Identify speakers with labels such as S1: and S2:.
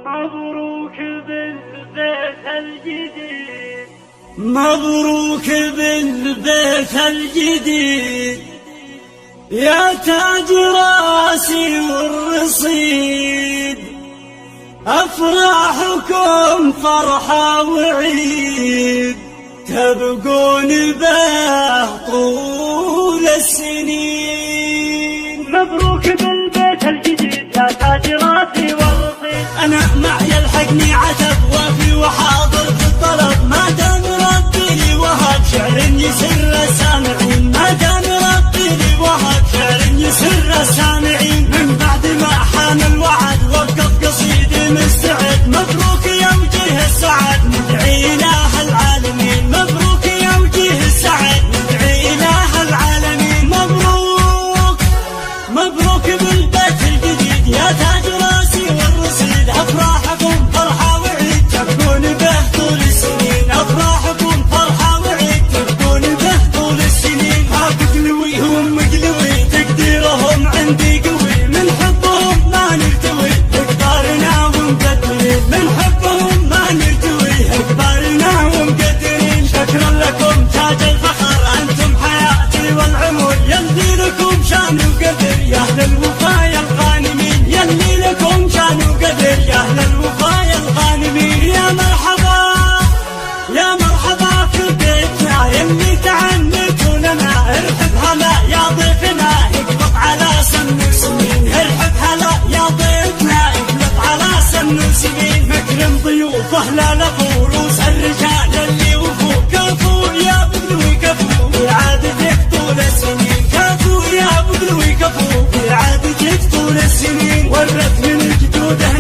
S1: مبروك بالبيت الجديد،
S2: مبروك بالبيت الجديد يا تاج راسي والرصيد، أفراحكم فرحة وعيد تبقون به طول السنين.
S1: مبروك بالبيت الجديد يا تاج راسي والرصيد.
S2: أنا معي يلحقني عتب وفي وحاضر في الطلب، ما دام ربي لي وهب شعر يسر السامعين، ما دام ربي لي وهب شعر يسر السامعين. من بعد ما حان الوعد وقف قصيدي مستعد، مبروك يا وجيه السعد ندعي إله العالمين، مبروك يا وجيه السعد ندعي إله العالمين. مبروك مبروك بالبيت الجديد يا تاج راسي والرصيد، أفراحكم فرحة وعيد تبقون به طول السنين، أفراحكم فرحة وعيد تبقون به طول السنين. هاك قلوي هم قلوي تقديرهم عندي قوي، من حبهم ما نرتوي اكبارنا ومقدرين، من حبهم ما نرتوي اكبارنا ومقدرين. شكرا لكم تاج الفخر أنتم حياتي والعمر، يلي لكم شان وقدر يا أهل الوفا يا الغانمين، يلي لكم شان وقدر يا أهل الوفا يا الغانمين. يا مرحبا يا مرحبا في بيتنا يلي تعنتوا لنا، ارحب هلا يا ضيفنا اقلب على سن وسنين، ارحب هلا يا ضيفنا اقلب على سن وسنين. مكرم ضيوفه لا لفو روس الرجال اللي وفوا، كفو يا بدوي كفو بعادتك طول السنين، كفو يا بدوي كفو بعادتك طول السنين. ورث من جدوده